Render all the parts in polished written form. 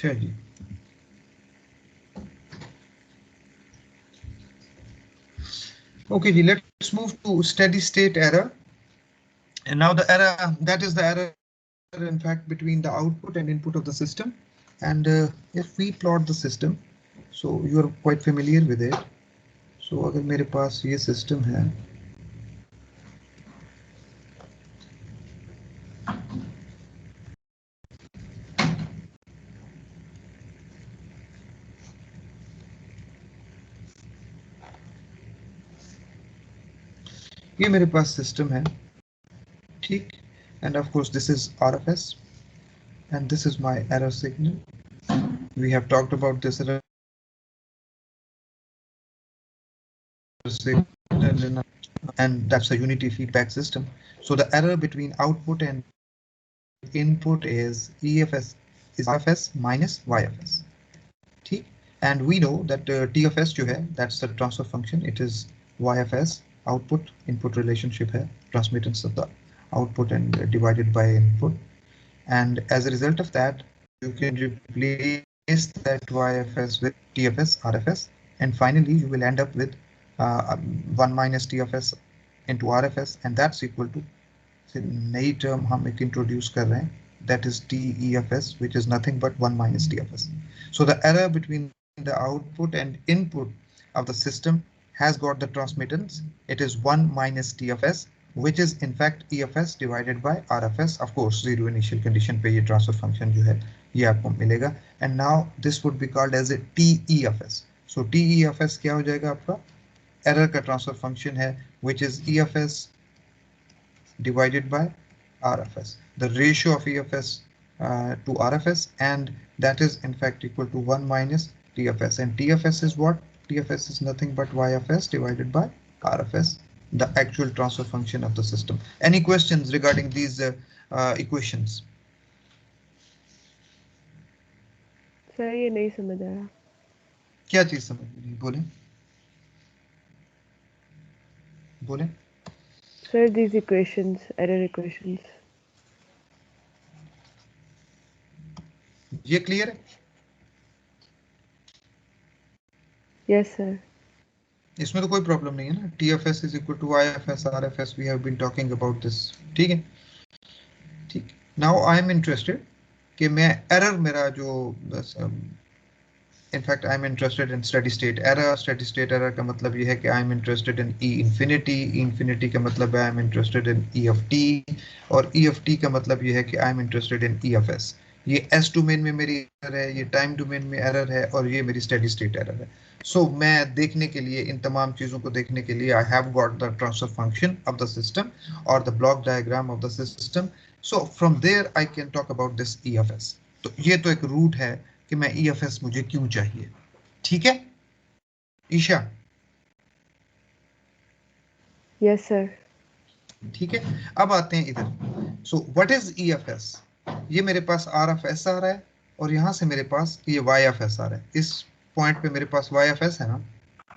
अच्छा जी, okay ji, let's move to steady state error. And now the error, that is the error in fact between the output and input of the system. And if we plot the system, so you are quite familiar with it. So अगर मेरे पास ये system है, ये मेरे पास system है, ठीक? And of course this is RFS, and this is my error signal. We have talked about this error signal and that's a unity feedback system. So the error between output and input is EFS is RFS minus YFS. ठीक? And we know that TFS जो है, that's the transfer function. It is YFS output input relationship है, transmittance of the output and divided by input. And as a result of that, you can replace that YFS with TFS, RFS, and finally you will end up with 1 minus TFS into RFS, and that's equal to नई term हम एक introduce कर रहे हैं, that is TEFS, which is nothing but 1 minus TFS. So the error between the output and input of the system has got the transmittance. It is 1 minus TFS, which is in fact EFS divided by RFS. Of course, zero initial condition पे ये transfer function जो है ये आपको मिलेगा. And now this would be called as a TEFS. So TEFS क्या हो जाएगा आपका? Error का transfer function है, which is EFS divided by RFS. The ratio of EFS to RFS, and that is in fact equal to 1 minus TFS. And TFS is what? TFS is nothing but YFS divided by RFS, the actual transfer function of the system. Any questions regarding these equations? Sir ये नहीं समझ आया. क्या चीज समझ नहीं? बोले बोले. Sir, these equations, error equations. ये क्लियर है? Yes, sir. इसमें तो कोई प्रॉब्लम नहीं है ना. TFS is equal to YFS RFS. We have been talking about this. ठीक है, ठीक. Now I am interested कि मैं एरर मेरा जो in fact I am interested in steady state error. Steady state error का मतलब ये है कि I am interested in E infinity. E infinity का मतलब है I am interested in E of T, और ई ऑफ टी का मतलब ये है कि I am interested in E of S. ये एस डोमेन में मेरी एरर है, ये टाइम डोमेन में एरर है, और ये मेरी स्टेडी स्टेट एरर है. सो मैं देखने के लिए, इन तमाम चीज़ों को देखने के लिए, I have got the transfer function of the system और the block diagram of the system. So from there I can talk about this E of S. तो ये तो एक रूट है कि मैं EFS मुझे क्यों चाहिए. ठीक है ईशा? Yes, sir. ठीक है, अब आते हैं इधर. So what is EFS? ये मेरे पास RFS आ रहा है, और यहां से मेरे पास ये YFS आ रहा है. इस पॉइंट पे मेरे पास YFS है ना,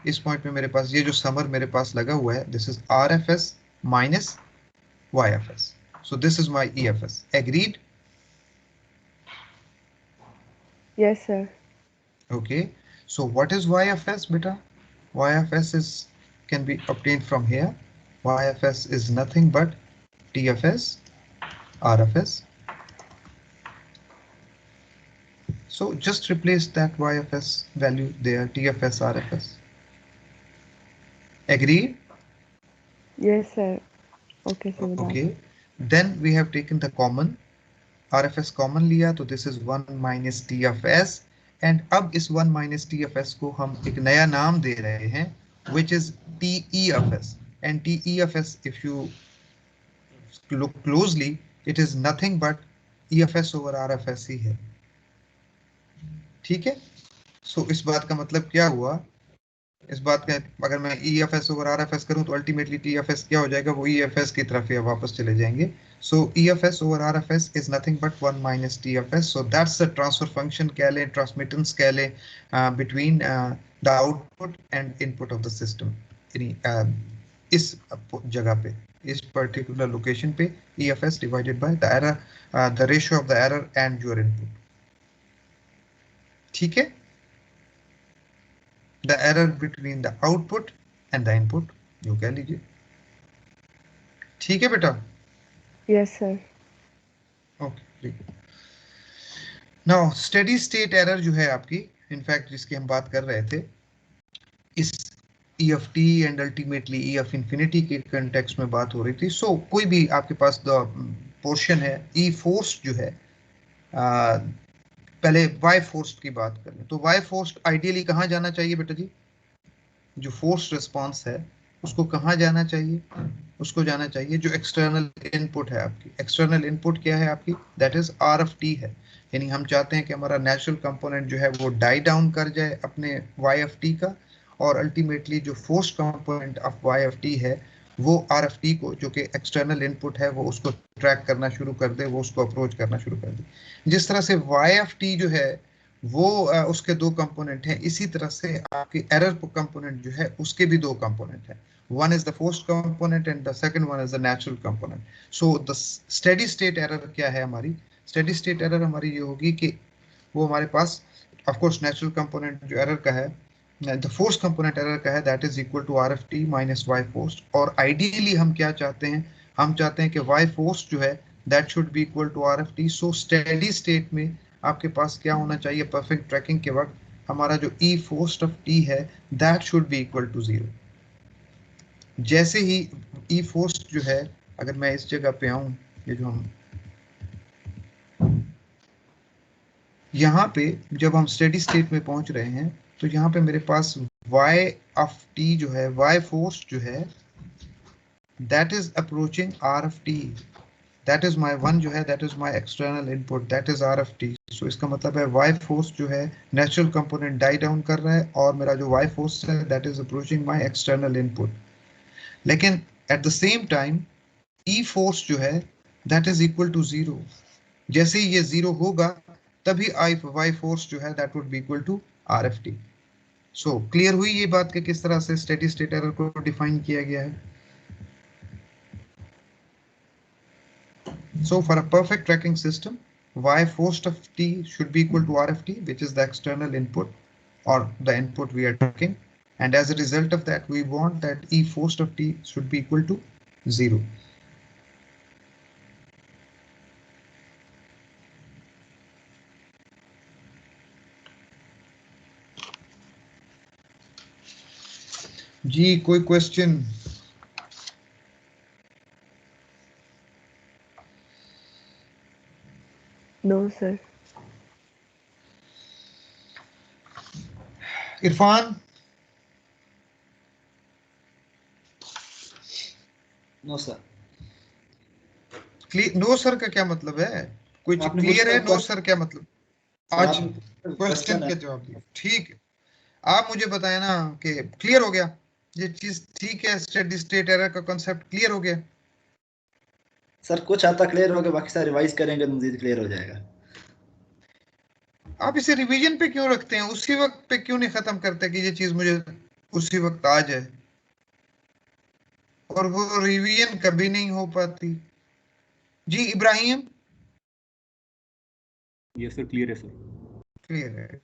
इस पॉइंट पे मेरे पास ये जो समर मेरे पास लगा हुआ है, this is RFS minus YFS. So this is my EFS. Agreed? Yes, sir. Okay, so what is YFS beta? YFS is can be obtained from here. YFS is nothing but TFS RFS. So just replace that YFS value there, TFS RFS. Agreed? Yes, sir. Okay, sir. Okay, then we have taken the common RFS common लिया, तो this is 1 minus TFS. and अब इस 1 minus TFS को हम एक नया नाम दे रहे हैं, which is TEFS. and TEFS, if you look closely, it is nothing but EFS over RFS ही है. ठीक है, सो इस बात का मतलब क्या हुआ? इस बात का अगर मैं EFS over RFS करूं तो अल्टीमेटली TFS क्या हो जाएगा? वो EFS की तरफ ही वापस चले जाएंगे. So EFS over RFS is nothing but 1 minus TFS. So that's the transfer function कह लें, transmittance कह लें, between the output and input of the system. इस जगह पे, इस particular location पे EFS divided by the error, the ratio of the error and your input. ठीक है, the error between the output and the input, जो कह लीजिए। ठीक है बेटा? Yes, sir. Okay. Now steady state error जो है आपकी, इनफैक्ट जिसकी हम बात कर रहे थे, इस ई of T and ultimately E of infinity के कंटेक्स्ट में बात हो रही थी। सो कोई भी आपके पास द पोर्शन है ई फोर्स जो है, पहले वाई फोर्स की बात कर लें तो वाई फोर्स आइडियली कहाँ जाना चाहिए बेटा जी? जो फोर्स रिस्पॉन्स है उसको कहाँ जाना चाहिए? उसको जाना चाहिए जो एक्सटर्नल इनपुट है आपकी। एक्सटर्नल इनपुट क्या है आपकी? That is are F T है। यानी हम चाहते हैं कि हमारा नेचुरल कंपोनेंट जो है वो डाई डाउन कर जाए अपने वाई एफ टी का, और अल्टीमेटली जो force component of Y F T है वो आर एफ टी को, जो कि एक्सटर्नल इनपुट है, वो उसको ट्रैक करना शुरू कर दे, वो उसको अप्रोच करना शुरू कर दे। जिस तरह से वाई एफ टी जो है वो उसके दो कंपोनेंट हैं, इसी तरह से आपके एरर कंपोनेंट जो है उसके भी दो कंपोनेंट हैं। one is the forced component and the second one is the natural component. So the steady state error क्या है हमारी? steady state error हमारी ये होगी कि वो हमारे पास of course natural component जो error का है, the force component error का है, that is equal to RFT minus y forced। और ideally हम क्या चाहते हैं? हम चाहते हैं कि y forced जो है that should be equal to RFT। so steady state में आपके पास क्या होना चाहिए? perfect tracking के वक्त हमारा जो E forced of t है that should be equal to 0। जैसे ही ई फोर्स जो है, अगर मैं इस जगह पे आऊं, ये जो हम यहाँ पे जब हम स्टेडी स्टेट में पहुंच रहे हैं तो यहाँ पे मेरे पास y ऑफ t जो है, y फोर्स जो है that is approaching r of t, that is my one जो है, that is my external input, that is r of t। सो इसका मतलब है y फोर्स जो है नेचुरल कंपोनेंट डाई डाउन कर रहा है, और मेरा जो y फोर्स है that is approaching my external input. लेकिन at the same time E force जो है दैट इज इक्वल टू 0। जैसे ही ये 0 होगा तभी आई वाई फोर्स जो है that would be equal to R F T. So clear हुई ये बात कि किस तरह से स्टेडी स्टेट एरर को डिफाइन किया गया है। So for a perfect tracking system y forced of t should be equal to rft, which is the external input or the input we are tracking, and as a result of that we want that e forced of t should be equal to 0। जी कोई question? No, sir. Irfan? No sir. No sir का क्या मतलब है? कुछ clear है? No sir क्या मतलब? आज क्वेश्चन का जवाब दिया, ठीक है। आप मुझे बताएं ना कि क्लियर हो गया ये चीज? ठीक है, स्टेडी स्टेट एरर का कांसेप्ट क्लियर हो गया? सर कुछ हद तक क्लियर हो गया, बाकी सारा रिवाइज करेंगे तो मजीद क्लियर हो जाएगा। आप इसे रिवीजन पे क्यों रखते हैं? उसी वक्त पे क्यों नहीं खत्म करते कि ये चीज मुझे उसी वक्त आ जाए? और वो रिवीजन कभी नहीं हो पाती। जी इब्राहिम? यस सर, क्लियर है सर। क्लियर है,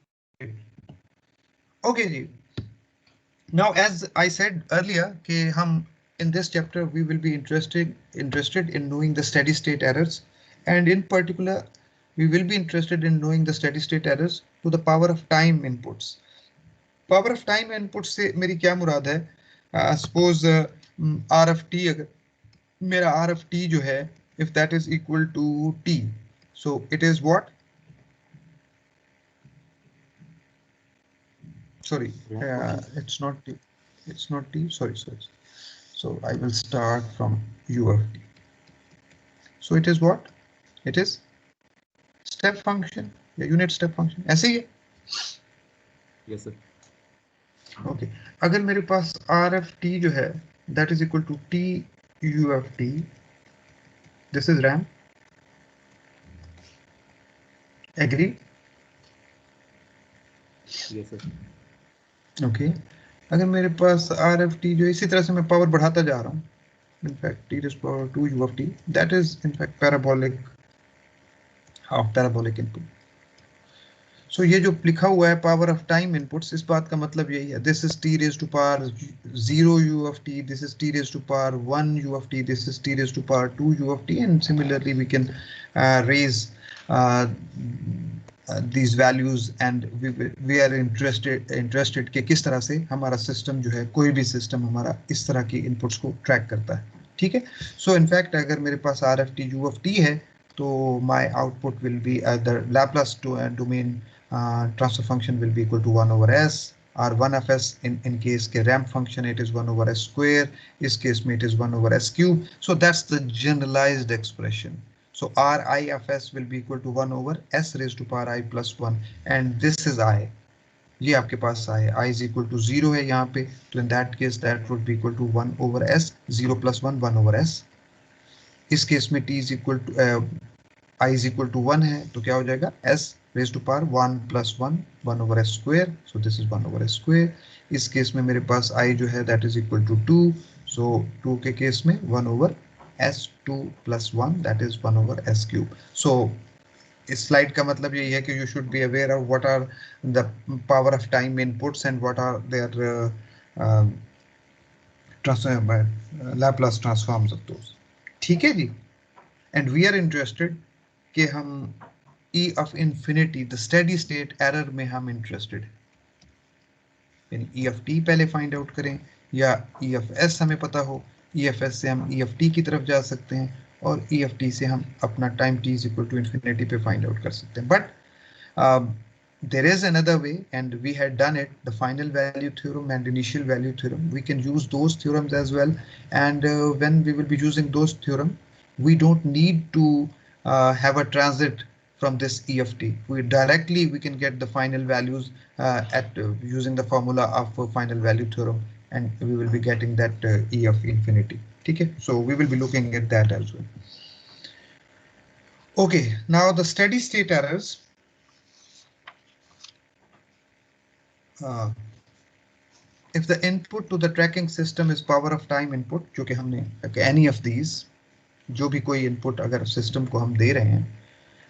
ओके जी। Now as I said earlier कि हम in this chapter we will be interested in knowing the steady state errors, and in particular we will be interested in knowing the steady state errors to the power of time inputs। Power of time input से मेरी क्या मुराद है? Suppose are F T, अगर मेरा are F T जो है if that is equal to T, so it is what? sorry it's not t, it's not t, sorry, so I will start from u of t, so it is what? It is step function या unit step function, ऐसे ही है। Yes sir. Okay अगर मेरे पास R F T जो है that is equal to T U F T, this is ramp, agree? Yes sir. Okay अगर मेरे पास आर एफ टी जो इसी तरह से मैं पावर बढ़ाता जा रहा हूँ, in fact T to power 2 U of T, that is in fact parabolic, half parabolic input. So ये जो लिखा हुआ है पावर ऑफ टाइम इनपुट्स, इस बात का मतलब यही है, this is T raise to power 0 u of t, this is t raised to power 1 u of t, this is t raised to power 2 u of t, and similarly we can raise these values, and we are interested कि किस तरह से हमारा system जो है, कोई भी system हमारा इस तरह की इनपुट्स को ट्रैक करता है, ठीक है। सो इनफैक्ट अगर मेरे पास R F T U of T है, तो my output will be the Laplace domain transfer function will be equal to 1 over s, or 1fs in case के ramp function it is 1 over s square, इस case में it is 1 over s cube. So that's the generalized expression. So RIFS will be equal to 1 over s raised to power I plus 1, and this is I. ये आपके पास I है, I is equal to 0 है यहाँ पे, तो in that case that would be equal to 1 over s, 0 plus 1, 1 over s. इस case में t is equal to I is equal to 1 है, तो क्या हो जाएगा, s raised to power 1 plus 1, 1 over s square, so this is 1 over s square. इस case में मेरे पास I जो है that is equal to 2, so 2 के केस में 1 over s2 plus 1, that is 1 over s cube. So इस slide का मतलब यही है कि you should be aware of what are the power of time inputs and what are their Laplace transforms of those. ठीक है जी, and we are interested कि हम E of infinity, the steady state error में हम interested, यानी E of t पहले find out करें, या E of s हमें पता हो, E of s से हम E of t की तरफ जा सकते हैं, और E of t से हम अपना time t is equal to infinity पे find out कर सकते हैं. But there is another way, and we had done it, the final value theorem and initial value theorem. We can use those theorems as well, and when we will be using those theorem, we don't need to have a transit from this E of t. We can get the final values using the formula of final value theorem, and we will be getting that E of infinity. Okay, so we will be looking at that as well. Okay, now the steady state errors. If the input to the tracking system is power of time input, जो कि हमने any of these, जो भी कोई input अगर system को हम दे रहे हैं,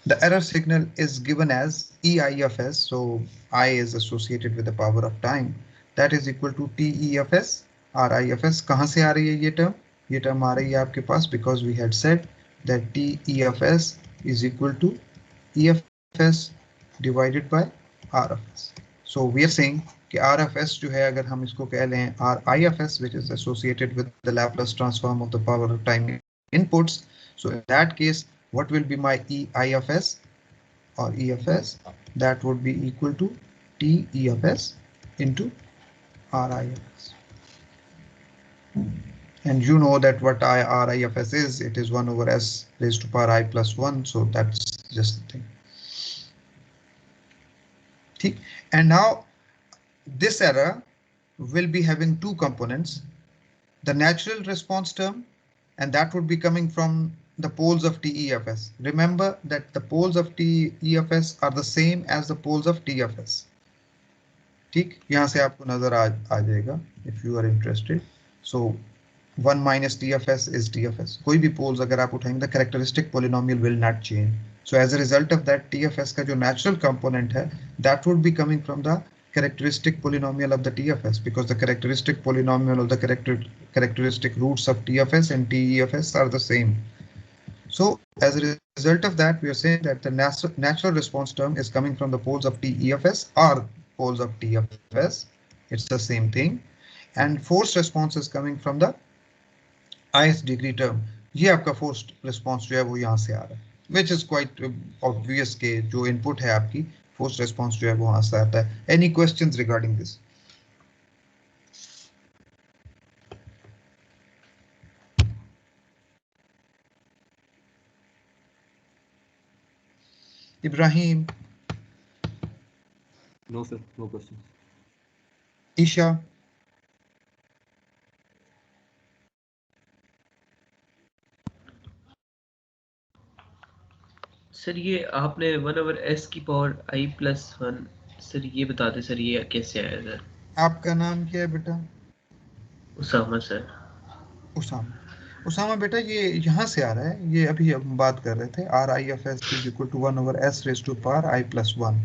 the error signal is given as EI of s, so I is associated with the power of time, that is equal to TE of s, RI of s. कहाँ से आ रही है ये term? ये term आ रही है आपके पास because we had said that TE of s is equal to E of s divided by R of s. So we are saying कि R of s जो है, अगर हम इसको कह लें RI of s, which is associated with the Laplace transform of the power of time inputs, so in that case what will be my EI of s or E of s? That would be equal to TE of s into RI of s. And you know that what RI of s is, it is 1 over s raised to power I plus 1, so that's just the thing. ठीक, and now this error will be having two components, the natural response term, and that would be coming from the poles of TEFS. Remember that the poles of TEFS are the same as the poles of TFS. ठीक, यहाँ से आपको नजर आ जाएगा if you are interested. So 1 minus TFS is TFS. कोई भी poles अगर आप उठाएंगे, the characteristic polynomial will not change. So as a result of that, TFS का जो natural component है, that would be coming from the characteristic polynomial of the TFS, because the characteristic polynomial of the characteristic roots of TFS and TEFS are the same. So as a result of that, we are saying that the natural response term is coming from the poles of TEFS or poles of TFS. It's the same thing. And forced response is coming from the ith degree term. ये आपका forced response जो है वो यहाँ से आ रहा है, which is quite obvious के जो input है आपकी forced response जो है वो यहाँ से आता है. Any questions regarding this? Ibrahim? No sir, no questions. Isha? Sir ये आपने 1 ओवर s की पावर i प्लस 1, सर ये बता दें सर ये कैसे आया सर? आपका नाम क्या है बेटा? उसामा सर. उसामा बेटा, ये यहाँ से आ रहा है, ये अभी हम बात कर रहे थे, RIFS is equal to 1 over s raised to power I plus 1.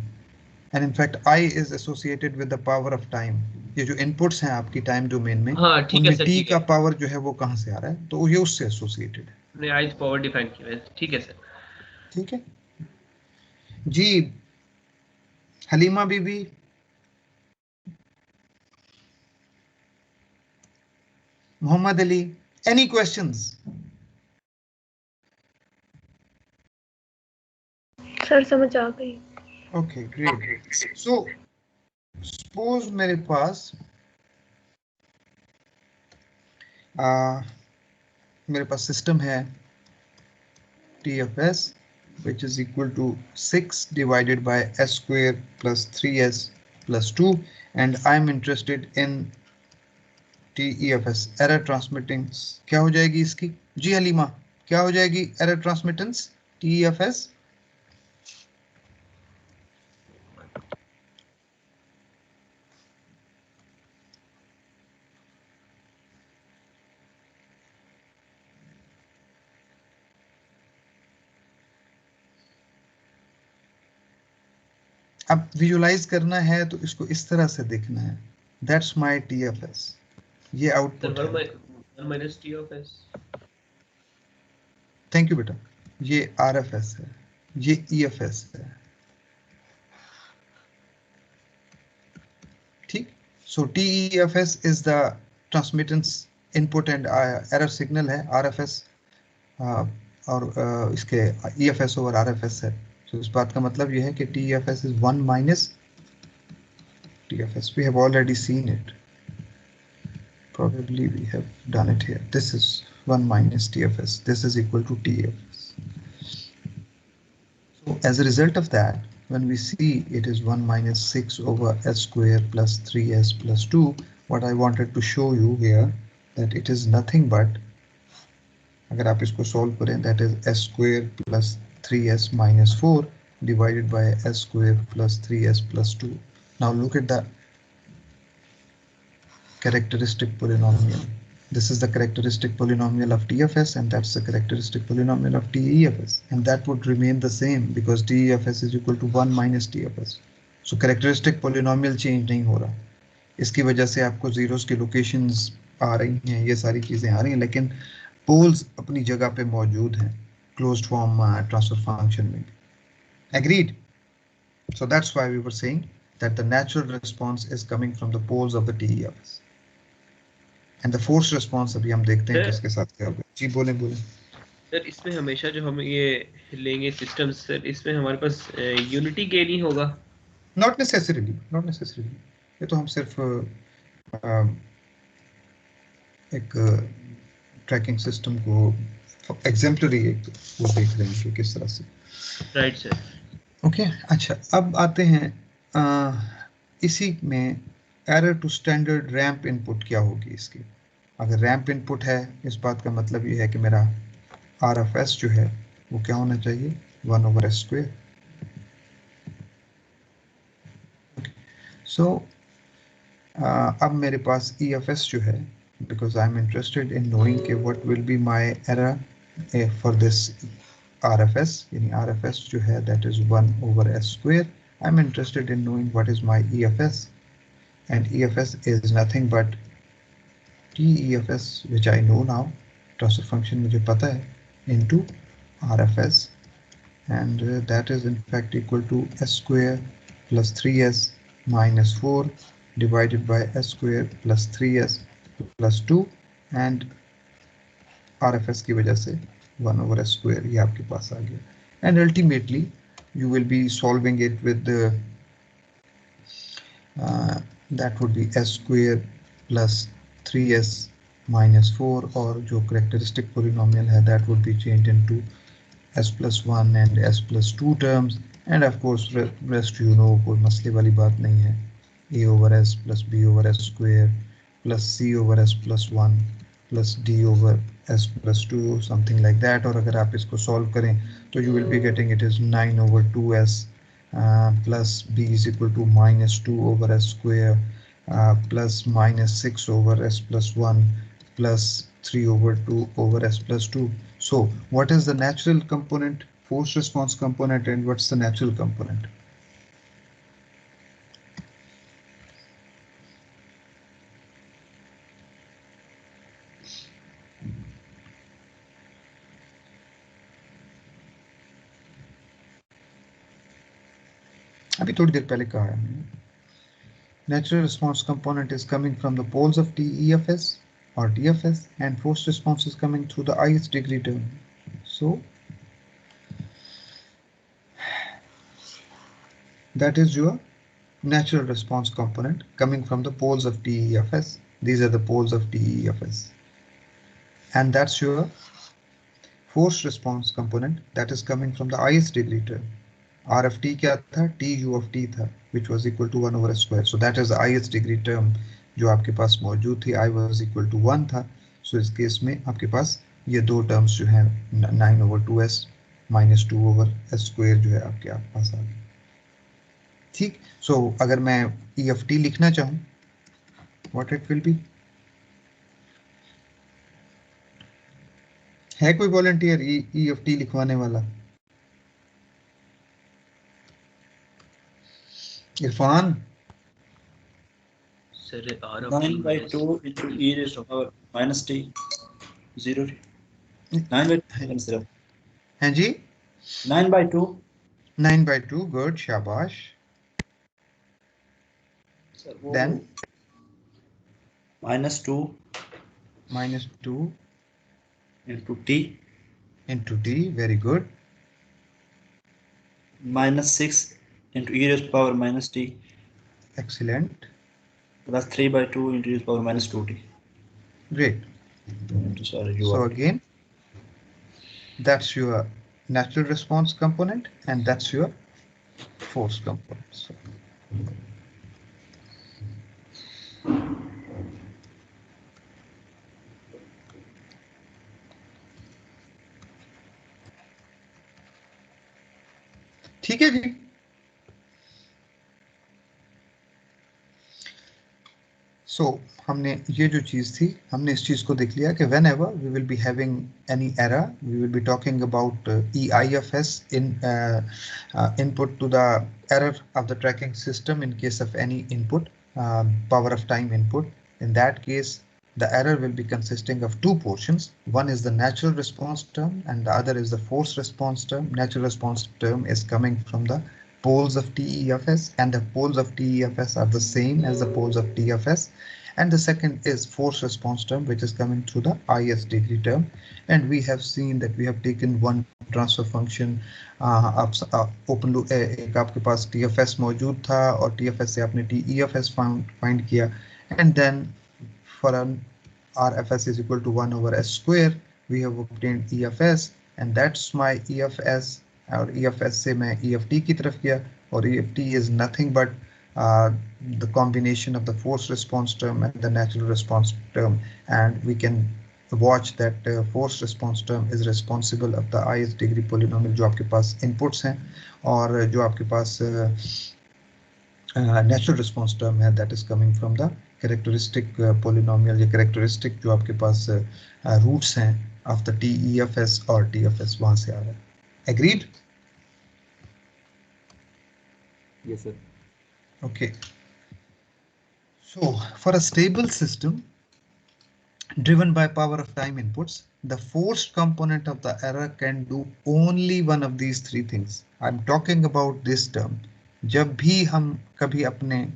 and in fact I is associated with the power of time. ये जो inputs हैं आपकी time domain में, हाँ ठीक है उनमें सर, t ठीक का है, power जो है वो कहाँ से आ रहा है, तो ये उससे associated है. हमने आई पावर डिफाइन किया है, ठीक है सर. ठीक है जी. Halima Bibi, Mohammad Ali, any questions? Sir समझ आ गई. Okay, great. So suppose मेरे पास मेरे पास सिस्टम है TFS which is equal to 6 divided by s square plus 3s plus 2, and I'm interested in TEFS, error transmittance. क्या हो जाएगी इसकी जी हलीमा, क्या हो जाएगी error transmittance TEFS? अब विजुलाइज करना है तो इसको इस तरह से देखना है. That's my TFS. ये आउटपुट है. One minus T of S. Thank you बेटा. ये RFS है, ये EFS है. ठीक. So TEFS is the transmittance input and error signal है. RFS और इसके EFS over RFS है. So इस बात का मतलब ये है कि TEFS is 1 minus TFS. We have already seen it. Probably we have done it here. This is 1 minus TFS. This is equal to TFS. So as a result of that, when we see it is 1 minus 6 over s square plus 3s plus 2, what I wanted to show you here that it is nothing but, अगर आप इसको solve करें, that is s square plus 3s minus 4 divided by s square plus 3s plus 2. Now look at the characteristic polynomial. This is the characteristic polynomial of TFS, and that's the characteristic polynomial of TEFS, and that would remain the same because TEFS is equal to 1 minus TFS. So characteristic polynomial change नहीं हो रहा. इसकी वजह से आपको zeros की locations आ रही हैं, ये सारी चीजें आ रही हैं, लेकिन poles अपनी जगह पे मौजूद हैं closed form transfer function में. Agreed? So that's why we were saying that the natural response is coming from the poles of the TEFS. And the forced response अभी हम देखते हैं किसके साथ क्या होगा. जी बोले. सर इसमें हमेशा जो हम ये लेंगे सिस्टम सर, इसमें हमारे पास यूनिटी गेन ही होगा. Not necessarily. ये तो हम सिर्फ एक ट्रैकिंग सिस्टम को एग्जेम्पलरी एक वो देख रहे हैं कि किस तरह से. Right sir. ओके. अच्छा, अब आते हैं इसी में error to standard ramp input क्या होगी इसकी. अगर रैंप इनपुट है, इस बात का मतलब ये है कि मेरा RFS जो है वो क्या होना चाहिए, 1 over s square. So अब मेरे पास EFS जो है, because I'm interested in knowing कि what will be my error for this RFS, यानी RFS जो है that is 1 over s square. I'm interested in knowing what is my EFS, and EFS is nothing but TEFS, which I know now, transfer function मुझे पता है, into RFS, and that is in fact equal to s square plus 3s minus 4 divided by s square plus 3s plus 2, and RFS की वजह से 1 over s square ये आपके पास आ गया. And ultimately you will be solving it with the that would be s square plus 3s minus 4, और जो characteristic polynomial है that would be changed into s plus 1 and s plus 2 terms, and of course rest you know, कोई मसले वाली बात नहीं है. a over s plus b over s square plus c over s plus 1 plus d over s plus 2, something like that. और अगर आप इसको solve करें तो you will be getting it is 9 over 2s plus b is equal to minus 2 over s square plus minus 6 over s plus 1 plus 3 over 2 over s plus 2. So what is the natural component, forced response component, and what's the natural component? अभी थोड़ी देर पहले कहा है मैंने. Natural response component is coming from the poles of TEFS or TFS, and forced response is coming through the ith degree term. So that is your natural response component coming from the poles of TEFS. These are the poles of TEFS. And that's your forced response component that is coming from the ith degree term. R of t क्या था? Tu of t था, which was equal to 1 over square. So that is the ith degree term जो आपके पास मौजूद थी. I was equal to 1 था. So इस case में आपके पास ये दो टर्म्स जो है 9 over 2s minus 2 over s square जो है आपके पास आ गई. ठीक. So अगर मैं E of t लिखना चाहूँ, what it will be? है कोई वॉलंटियर E of t लिखवाने वाला? Irfan. Sir r of 9 t by minus 2 into e raised to power minus t 0. 9 by 2 सिर्फ. हैं जी? 9 by 2. 9 by 2. Good. शाबाश. सर वो Then minus 2 minus 2 into t into t. Very good. minus 6 into e raised to power minus t Excellent. plus 3 by 2 into e raised to power minus 2t. Great. Sorry, you So are. again, that's your natural response component and that's your force component. So, ठीक है जी. So हमने ये जो चीज थी हमने इस चीज को देख लिया कि whenever we will be having any error, we will be talking about EIFS in input to the error of the tracking system in case of any input, power of time input. In that case, the error will be consisting of two portions. One is the natural response term and the other is the forced response term. Natural response term is coming from the poles of TEFS, and the poles of TEFS are the same as the poles of TFS. And the second is force response term, which is coming through the ith degree term. And we have seen that we have taken one transfer function. Open loop एक आपके पास TFS मौजूद था और TFS से आपने TEFS find किया, and then for an RFS is equal to 1 over s square, we have obtained EFS, and that's my EFS. और EFS से मैं EFT की तरफ गया, और EFT is nothing but the combination of the force response term and the natural response term, and we can watch that force response term is responsible of the ith degree polynomial जो आपके पास inputs हैं, और जो आपके पास natural response term है that is coming from the characteristic polynomial या characteristic जो आपके पास roots हैं of the TEFS और TFS वहां से आ रहा है. Agreed? Yes, sir. Okay. So for a stable system driven by power of time inputs, the forced component of the error can do only one of these three things. I'm talking about this term. जब भी हम कभी अपने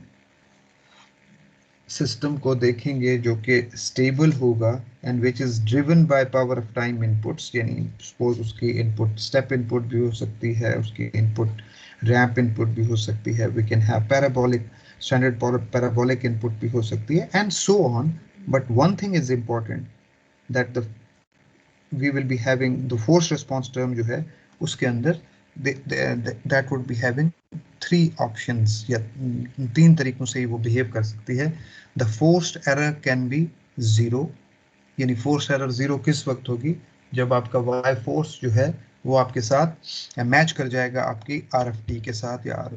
system को देखेंगे जो कि stable होगा and which is driven by power of time inputs, यानी सपोज उसकी इनपुट स्टेप इनपुट भी हो सकती है, उसकी इनपुट रैंप इनपुट भी हो सकती है, we can have parabolic standard parabolic input भी हो सकती है, and so on. But one thing is important that the we will be having the force response term जो है उसके अंदर that would be having three options, या तीन तरीकों से वो बिहेव कर सकती है. The forced error can be zero, यानी फोर्स्ड एरर जीरो किस वक्त होगी? जब आपका वाई फोर्स जो है वो आपके साथ मैच कर जाएगा आपकी RFT के साथ, या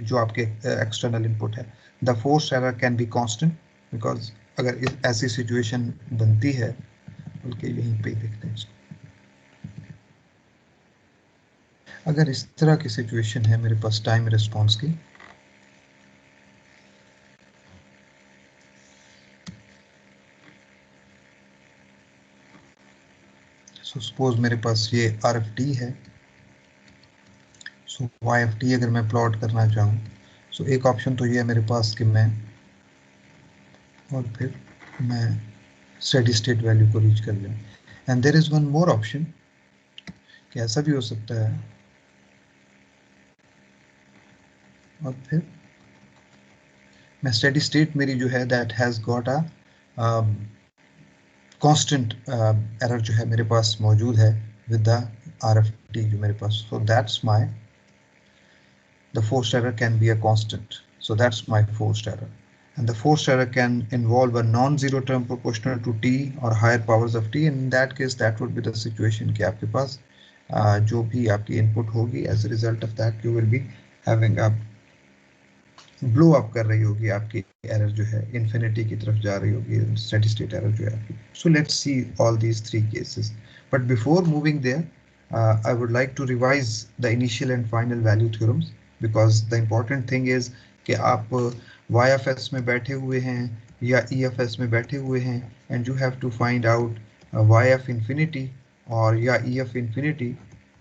जो आपके एक्सटर्नल इनपुट है. The forced error can be constant, because अगर ऐसी सिचुएशन बनती है, बल्कि यहीं पे देखते हैं इसको, अगर इस तरह की सिचुएशन है मेरे पास टाइम रिस्पॉन्स की, सो सपोज मेरे पास ये RFT है, सो y of t अगर मैं प्लॉट करना चाहूँ, सो एक ऑप्शन तो ये है मेरे पास कि मैं और फिर मैं स्टेडी स्टेट वैल्यू को रीच कर लूँ। And there is one more option कि ऐसा भी हो सकता है और फिर मैं स्टेडी स्टेट मेरी जो है that has got a constant error जो है मेरे पास मौजूद है विद द RFT जो मेरे पास, so that's my the forced error can be a constant, so that's my forced error, and the forced error can involve a non-zero term proportional to t or higher powers of t, and in that case that would be the situation कि आपके पास जो भी आपकी input होगी as a result of that you will be having a blow up कर रही होगी, आपकी एरर जो है इन्फिनिटी की तरफ जा रही होगी, स्टेडी स्टेट एरर जो है आपकी। So let's see all these three cases, but before moving there I would like to revise the initial and final value theorems, because the important thing is कि आप YFS में बैठे हुए हैं या EFS में बैठे हुए हैं and you have to find out YF infinity और या EF इंफिनिटी,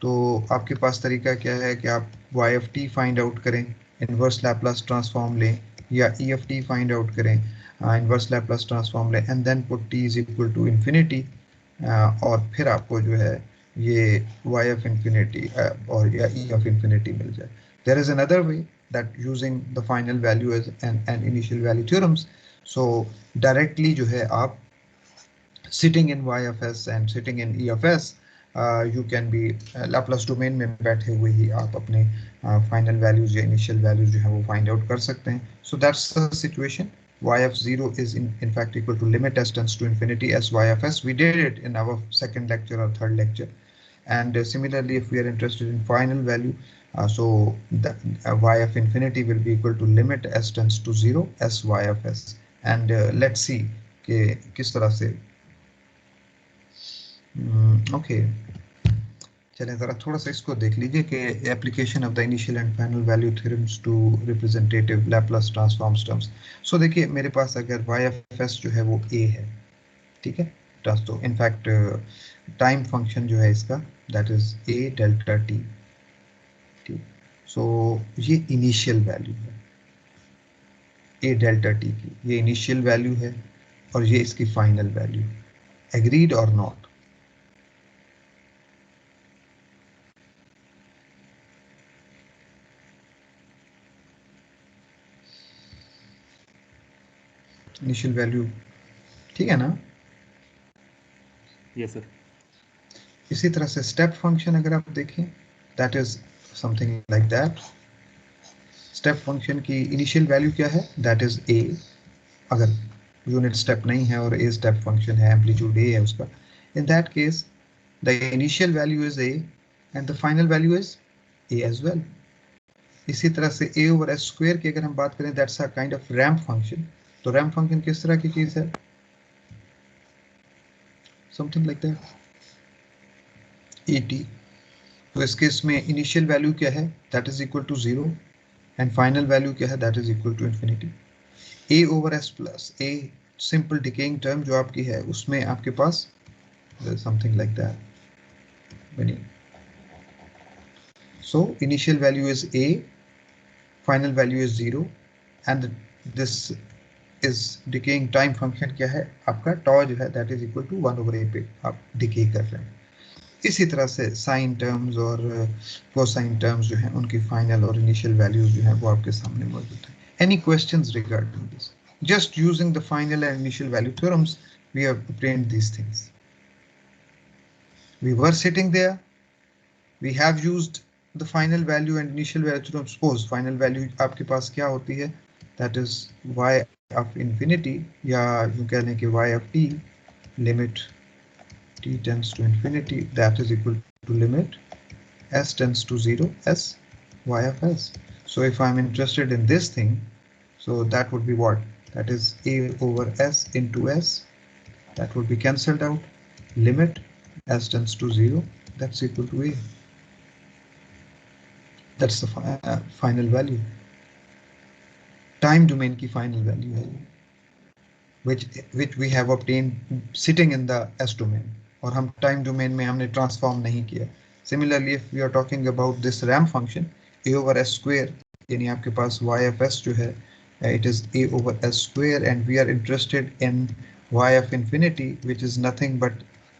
तो आपके पास तरीका क्या है कि आप YFT फाइंड आउट करें, इनवर्स लैप्लास ट्रांसफॉर्म लें, या EFT फाइंड आउट करें, इनवर्स लैप्लास ट्रांसफॉर्म लें and then put t is equal to infinity, और फिर आपको जो है ये YF इंफिनिटी और या EF इंफिनिटी मिल जाए। There is another way that using the final value as and initial value theorems, so directly जो है आप sitting in YFS and sitting in EFS, you can be Laplace domain में बैठे हुए ही आप अपने final values या initial values जो है वो find out कर सकते हैं। So that's the situation. YF0 is in fact equal to limit s tends to infinity as YFS. We did it in our second lecture or third lecture. And similarly, if we are interested in final value, so the YF infinity will be equal to limit s tends to 0 as YFS. And let's see कि किस तरह से okay चलें ज़रा थोड़ा सा इसको देख लीजिए कि application of the initial and final value theorems to representative Laplace transform terms. So देखिए मेरे पास अगर YFS जो है वो a है, ठीक है, तो इनफैक्ट टाइम फंक्शन जो है इसका that is a delta t, ठीक, सो ये इनिशियल वैल्यू है a डेल्टा t की, ये इनिशियल वैल्यू है और ये इसकी फाइनल वैल्यू, एग्रीड और नॉट। इनिशियल वैल्यू ठीक है ना? Yes sir. इसी तरह से स्टेप फंक्शन अगर आप देखें that is something like that. Step function की इनिशियल वैल्यू क्या है? दैट इज a, अगर यूनिट स्टेप नहीं है और a स्टेप फंक्शन है, एम्पलीट्यूड a है उसका, in that case the initial value is a and the final value is a as well. इसी तरह से a ओवर s स्क्वायर की अगर हम बात करें that's a kind of ramp function. तो रैंप फंक्शन किस तरह की चीज है? Something like that et। तो इस केस में इनिशियल वैल्यू क्या है? That is equal to 0 and final value क्या है? That is equal to infinity. a over s plus a simple decaying term जो आपकी है उसमें आपके पास समथिंग लाइक दैट बनी। So initial value is a, final value is 0 and this is decaying time function क्या है आपका? टॉ जो है that is equal to 1 over a पे आप डिके कर रहे हैं। इसी तरह से साइन टर्म्स और कोसाइन टर्म्स जो हैं उनकी फाइनल और इनिशियल वैल्यूज जो हैं वो आपके सामने मौजूद है। Any questions regarding this? Just using the final and initial value theorems we have obtained these things. We were sitting there, we have used the final value and initial value theorem. Suppose final value आपके पास क्या होती है? That is y of infinity, या यूं कह लें कि y of t limit t tends to infinity, that is equal to limit s tends to 0 as y of s. So if I'm interested in this thing, so that would be what? That is a over s into s, that would be cancelled out, limit s tends to 0, that's equal to a. That's the final value. Time domain की final value है which we have obtained sitting in the s domain, और हम time domain में हमने transform नहीं किया। Similarly, if we are talking about this ramp function, a over s square, यानी आपके पास y of s जो है it is a over s square, and we are interested in y of infinity, which is nothing but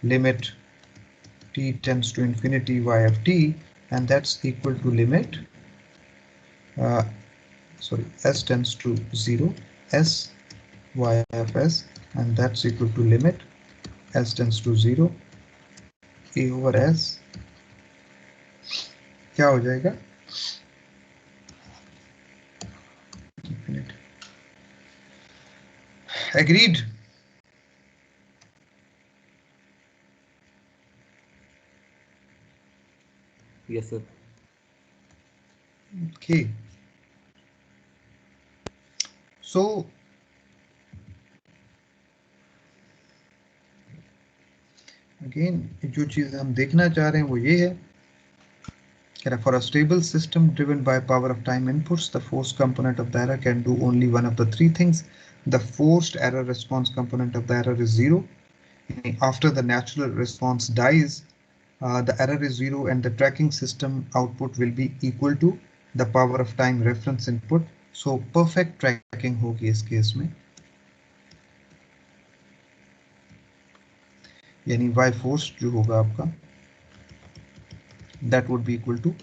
limit t tends to infinity y of t, and that's equal to limit s tends to 0 s y of s, and that's equal to limit s tends to 0 a over s क्या हो जाएगा Agreed. Yes, sir. Okay. So again, जो चीज हम देखना चाह रहे हैं वो ये है कि for a stable system driven by power of time inputs, the forced component of the error can do only one of the three things. The forced error response component of the error is 0. After the natural response dies, the error is 0, and the tracking system output will be equal to the power of time reference input. So perfect tracking होगी इस case में, यानी y forced जो होगा आपका that would be equal to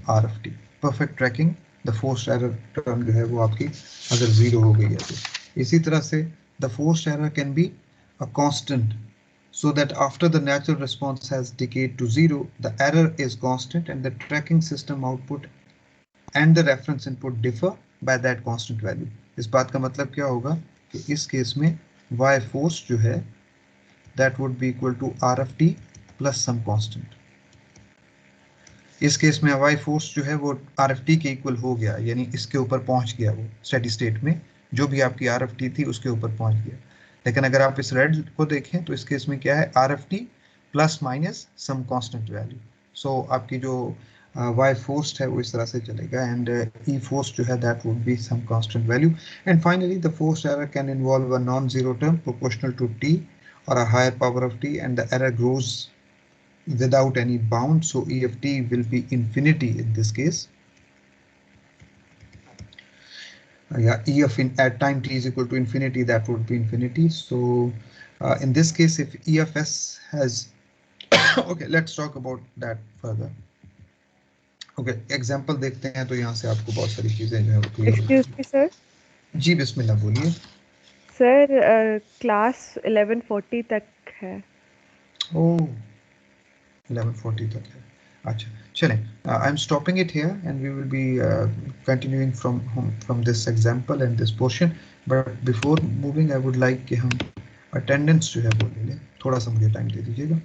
r of t. Perfect tracking, the forced error term जो है वो आपकी अगर 0 हो गई है तो इसी तरह से the forced error can be a constant, so that after the natural response has decayed to 0, the error is constant and the tracking system output and the reference input differ by that constant value. इस बात का मतलब क्या होगा कि इस case में y forced जो है that would be equal to r of t plus some constant. इस केस में y फोर्स जो है वो आर एफ टी के इक्वल हो गया, यानी इसके ऊपर पहुंच गया, वो स्टेडी स्टेट में जो भी आपकी आर एफ टी थी उसके ऊपर पहुंच गया. लेकिन अगर आप इस रेड को देखें तो इस केस में क्या है, R F T plus minus some constant value. So आपकी जो y फोर्स्ड है वो इस तरह से चलेगा, एंड e फोर्स जो है that would be some constant value. And finally the forced error can involve a non zero term proportional to t or a higher power of t, and the error grows without any bound, so E of t will be infinity in this case. Yeah, E of at time t is equal to infinity, that would be infinity. So in this case, if E of s has okay, let's talk about that further. Okay, example देखते हैं तो यहाँ से आपको बहुत सारी चीजें जो है वो clear हो Excuse me, sir. जी बिस्मिल्लाह बोलिए. Sir, class 11:40 तक है. Oh, 11:40 तक है. अच्छा चलें, I'm stopping it here and we will be continuing from this example and this portion. But before moving, I would like कि हम attendance जो है वो ले लें. थोड़ा सा मुझे टाइम दे दीजिएगा.